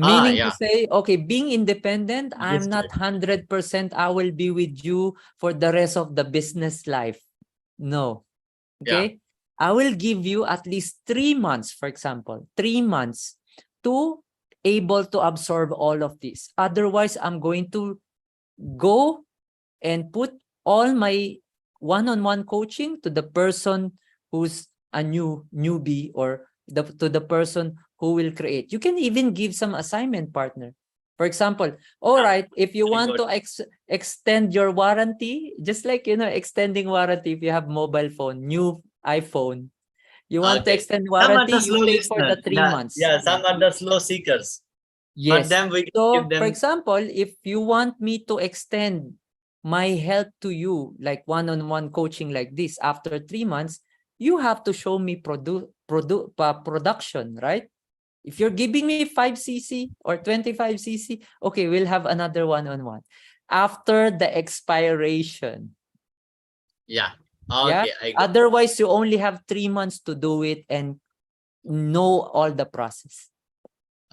Ah, Meaning to yeah, say, okay, being independent, I'm this not type. 100% I will be with you for the rest of the business life. No. Yeah, Okay? I will give you at least 3 months, for example, 3 months to able to absorb all of this. Otherwise, I'm going to go and put all my one-on-one coaching to the person who's a newbie, or to the person who will create. You can even give some assignment, partner. For example, all yeah, right, if you I want got. to extend your warranty, just like, extending warranty, if you have mobile phone, new iPhone, you want to Okay. extend Some are warranty, the you slow pay for listener. the three Yeah, months. yeah. Some are the slow seekers. For Yes. them, we can give So, for them. example, if you want me to extend my help to you, like one-on-one coaching like this, after 3 months, you have to show me production, right? If you're giving me 5cc or 25cc, okay, we'll have another one-on-one. After the expiration, Yeah. yeah? Okay, I got. Otherwise, you only have 3 months to do it and know all the process.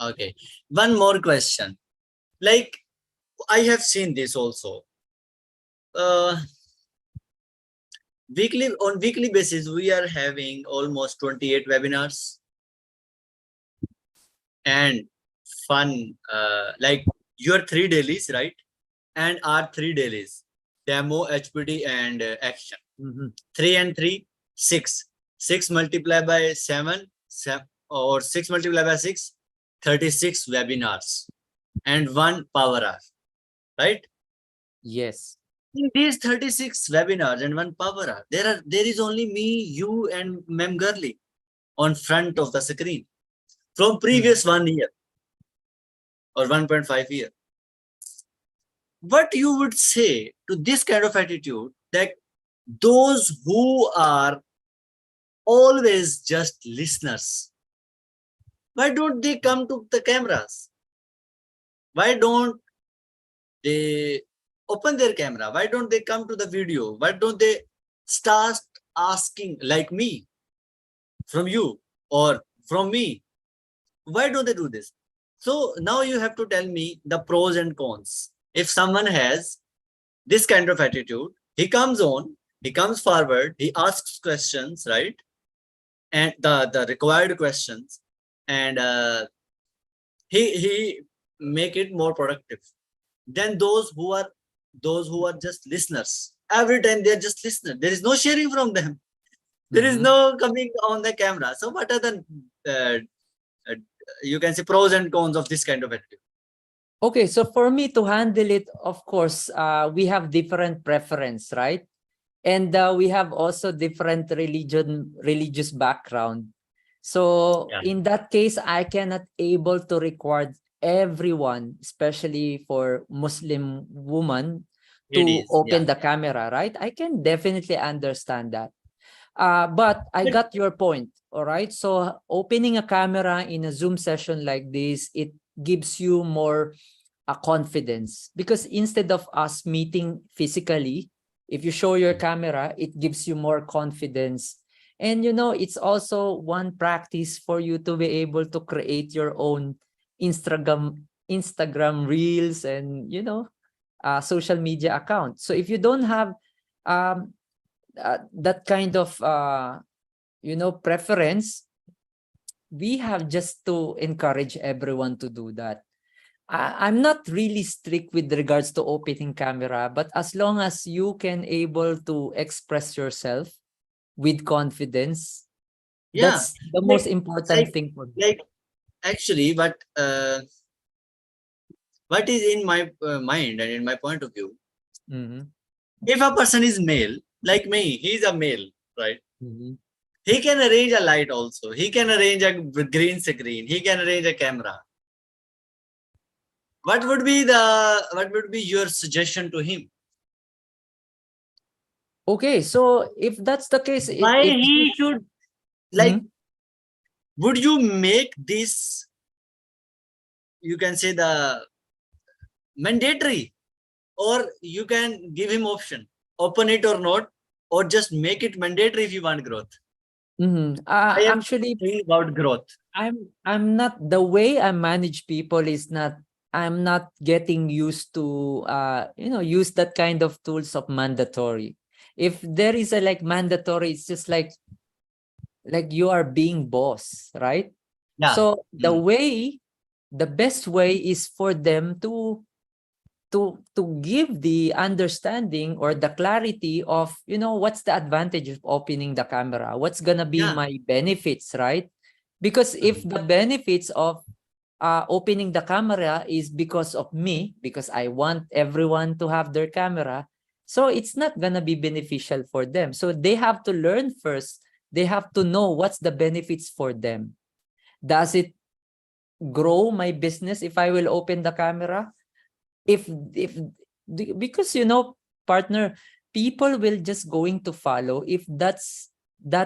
Okay. One more question. Like I have seen this also. Uh, weekly basis, we are having almost 28 webinars and fun. Like your 3 dailies, right? And our 3 dailies: demo, HPD, and action. Mhm. 3 and 3, 6. 6 multiplied by 7, or 6 multiplied by 6, 36 webinars and 1 power hour, right? Yes. In these 36 webinars and 1 power hour, there is only me, you, and Mem Gurley on front of the screen from Mhm. previous 1 year or 1.5 year. What you would say to this kind of attitude, that those who are always just listeners, why don't they come to the cameras? Why don't they open their camera? Why don't they come to the video? Why don't they start asking like me from you or from me? Why don't they do this? So now you have to tell me the pros and cons. If someone has this kind of attitude, he comes on, he comes forward, he asks questions, right? And the required questions, and he make it more productive than those who are just listeners. Every time they're just listeners. There is no sharing from them. There is Mhm. no coming on the camera. So what are the uh, uh, you can say pros and cons of this kind of attitude? Okay, so for me to handle it, of course, we have different preference, right? And we have also different religious background. So Yeah, in that case, I cannot able to record everyone, especially for Muslim woman, it to is. Yeah. open the camera, right? I can definitely understand that. But I But got your point. All right. So opening a camera in a Zoom session like this, it gives you more confidence, because instead of us meeting physically, if you show your camera, it gives you more confidence. And it's also one practice for you to be able to create your own Instagram reels and social media account. So if you don't have um that kind of preference, we have just to encourage everyone to do that. I'm not really strict with regards to opening camera, but as long as you can able to express yourself with confidence, yeah, that's the most like important like thing for me. like actually, but what is in my mind and in my point of view, Mm-hmm. if a person is male like me, he's a male, right? Mm-hmm. He can arrange a light also. He can arrange a green screen. He can arrange a camera. What would be your suggestion to him? Okay, so if that's the case, Why if he should, like, Mhm. would you make this, you can say, the mandatory, or you can give him option, open it or not, or just make it mandatory if you want growth. I am Actually, saying about growth. I'm not, the way I manage people is not, I'm not getting used to use that kind of tools of mandatory. If there is a like mandatory, it's just like you are being boss, right? Yeah. So Mm. the best way is for them to give the understanding or the clarity of what's the advantage of opening the camera, what's gonna be Yeah. my benefits, right? Because if Mhm. the benefits of opening the camera is because of me, because I want everyone to have their camera, so it's not gonna be beneficial for them. So they have to learn first. They have to know what's the benefits for them. Does it grow my business if I will open the camera? If because partner, people will just going to follow if that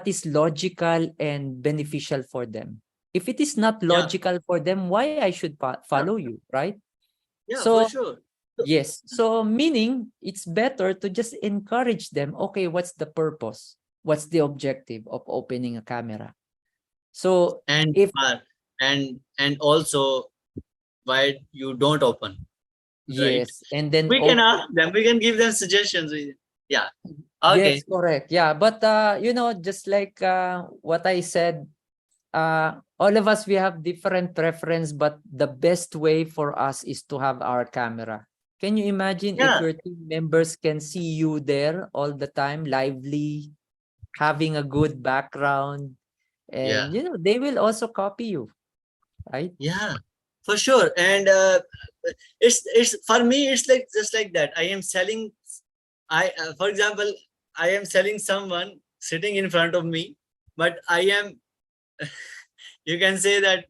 is logical and beneficial for them. If it is not Yeah. logical for them, why I should Yeah. follow you, right? Yeah, for So sure. yes, so meaning it's better to just encourage them. Okay, what's the purpose, what's the objective of opening a camera? So And if and also why you don't open, right? yes, and then We can ask them. We can give them suggestions. Yeah. yes, Okay. correct. Yeah, but just like what I said, all of us, we have different preference, but the best way for us is to have our camera. Can you imagine if Yeah. your team members can see you there all the time, lively, having a good background, Yeah. and they will also copy you, right? Yeah. For sure. And it's for me. It's like just like that. I am selling. For example, I am selling someone sitting in front of me, but I am. You can say that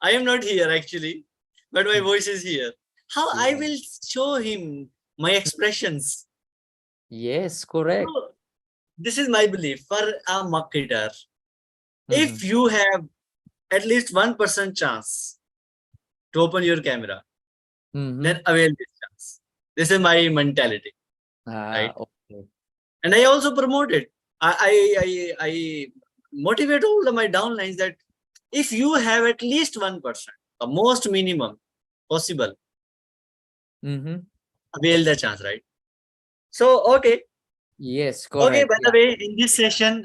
I am not here actually, but my Mm. voice is here. How I Yeah. will show him my expressions? Yes, correct. So this is my belief for a marketer. If Mhm. you have at least 1% chance to open your camera, then avail this chance. This is my mentality, right? Okay. And I also promote it. I motivate all my downlines that if you have at least 1%, the most minimum possible, avail the chance, right? So, okay. Yes, Okay, correct. by the Yeah. way, in this session,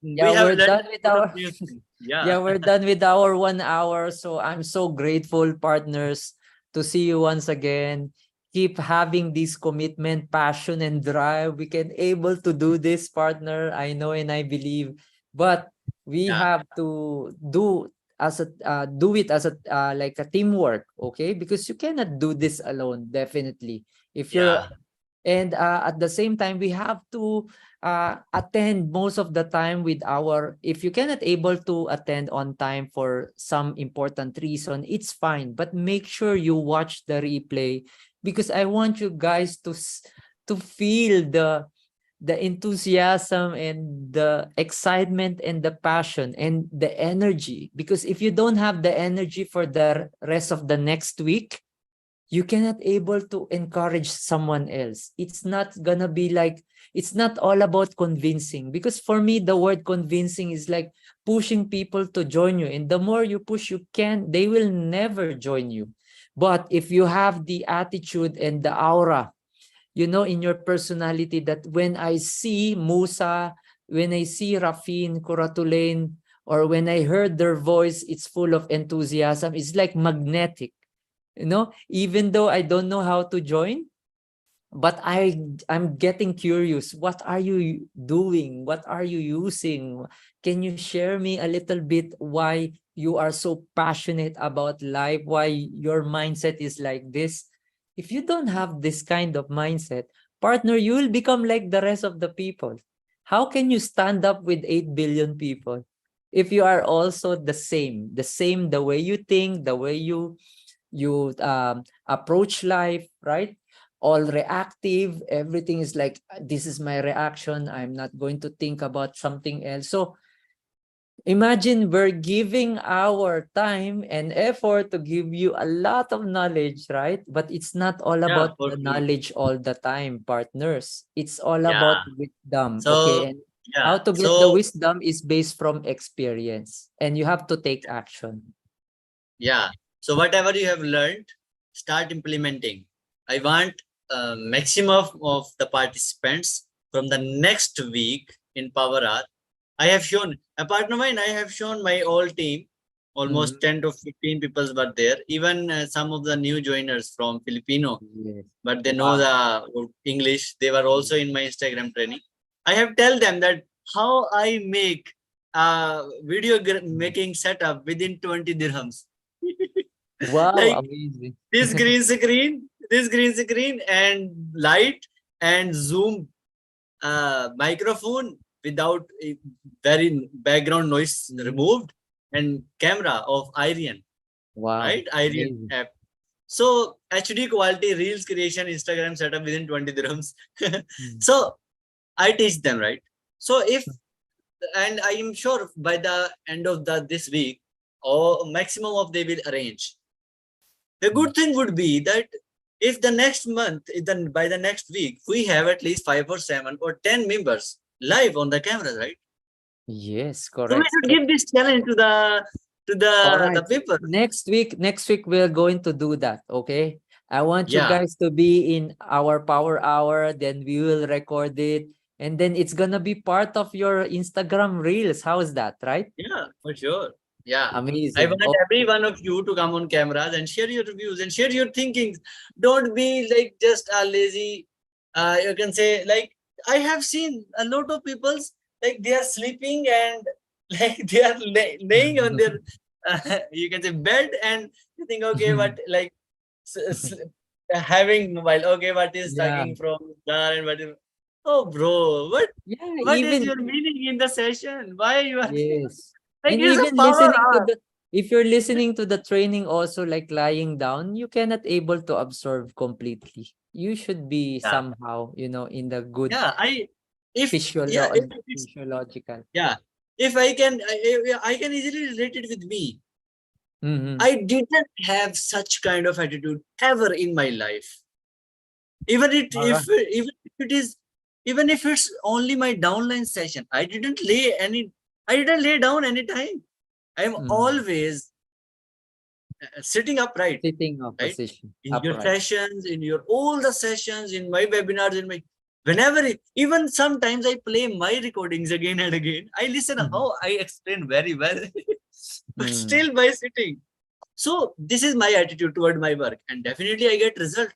we Yeah, have we're learned done with a lot of our new things. yeah, Yeah. we're done with our 1 hour. So I'm so grateful, partners, to see you once again. Keep having this commitment, passion, and drive. We can able to do this, partner. I know and I believe. But we Yeah. have to do it as a like a teamwork, okay? Because you cannot do this alone, definitely. If you're Yeah. and at the same time, we have to attend most of the time with our, if you cannot able to attend on time for some important reason, it's fine. But make sure you watch the replay, because I want you guys to feel the enthusiasm and the excitement and the passion and the energy. Because if you don't have the energy for the rest of the next week, you cannot able to encourage someone else. It's not gonna be like, it's not all about convincing, because for me the word convincing is like pushing people to join you, and the more you push, you can they will never join you. But if you have the attitude and the aura, in your personality, that when I see Musa, when I see Rafin, Kuratulain, or when I heard their voice, it's full of enthusiasm. It's like magnetic. Even though I don't know how to join, but I'm getting curious. What are you doing? What are you using? Can you share me a little bit why you are so passionate about life, why your mindset is like this? If you don't have this kind of mindset, partner, you will become like the rest of the people. How can you stand up with 8 billion people if you are also the same, the way you think, the way you approach life, right? All reactive, everything is like, this is my reaction, I'm not going to think about something else. So imagine we're giving our time and effort to give you a lot of knowledge, right? But it's not all Yeah, about for the sure. knowledge all the time, partners. It's all about Yeah. wisdom, So, okay? And yeah. how to get the So, wisdom is based from experience, and you have to take action. yeah. So, whatever you have learned, start implementing. I want maximum of the participants from the next week in Power Hour. I have shown, apart from mine, I have shown my whole team. Almost Mhm. 10 to 15 people were there. Even some of the new joiners from Filipino, Yes. but they know Wow. the English. They were also in my Instagram training. I have tell them that how I make video making setup within 20 dirhams. Wow, Like amazing. this green screen and light and Zoom microphone without a very background noise Mhm. removed and camera of Irian, Wow, right? Irian amazing. app. So HD quality reels creation Instagram setup within 20 dirhams. Mm. So I teach them, right? So if, and I am sure by the end of this week, or maximum of they will arrange. The Mm. good thing would be that if the next month, then by the next week, we have at least 5 or 7 or 10 members live on the camera, right? Yes, So we correct. should give this challenge to All the right. people. Next week we're going to do that, okay? I want you Yeah, guys to be in our power hour, then we will record it, and then it's gonna be part of your Instagram reels. How is that, right? yeah, for sure. Yeah. I Amazing. want every Okay. one of you to come on cameras and share your reviews and share your thinkings. Don't be like just a lazy, you can say, like, I have seen a lot of people's like they are sleeping and like they are laying on their you can say bed, and you think, okay, what, like having mobile, okay, what is Yeah. talking from there, and what is, oh bro, Yeah, what is even your meaning in the session? Why you are yes. like, And it's a even power listening to hour. the if you're listening to the training also, like lying down, you cannot able to absorb completely. You should be Yeah, somehow, in the good yeah. If yeah, if it's physiological. yeah, if I can, I can easily relate it with me. Mhm. I didn't have such kind of attitude ever in my life. Even it All right. if even if it is even if it's only my downline session, I didn't lay down any time. I'm Mm. always sitting upright, Sitting of right? position In your upright. sessions, in your all the sessions, in my webinars, in my whenever even sometimes I play my recordings again and again. I listen Mhm. how I explain very well, but Mm. still by sitting. So this is my attitude toward my work, and definitely I get result.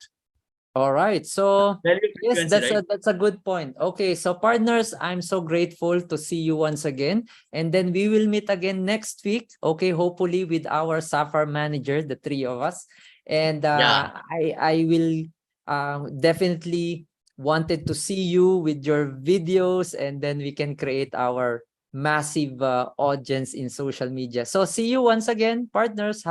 All right. So Value yes, frequency, right? that's a good point. Okay, so partners, I'm so grateful to see you once again. And then we will meet again next week. Okay, hopefully with our Sapphire manager, the three of us. And Yeah. I will definitely wanted to see you with your videos, and then we can create our massive audience in social media. So see you once again, partners.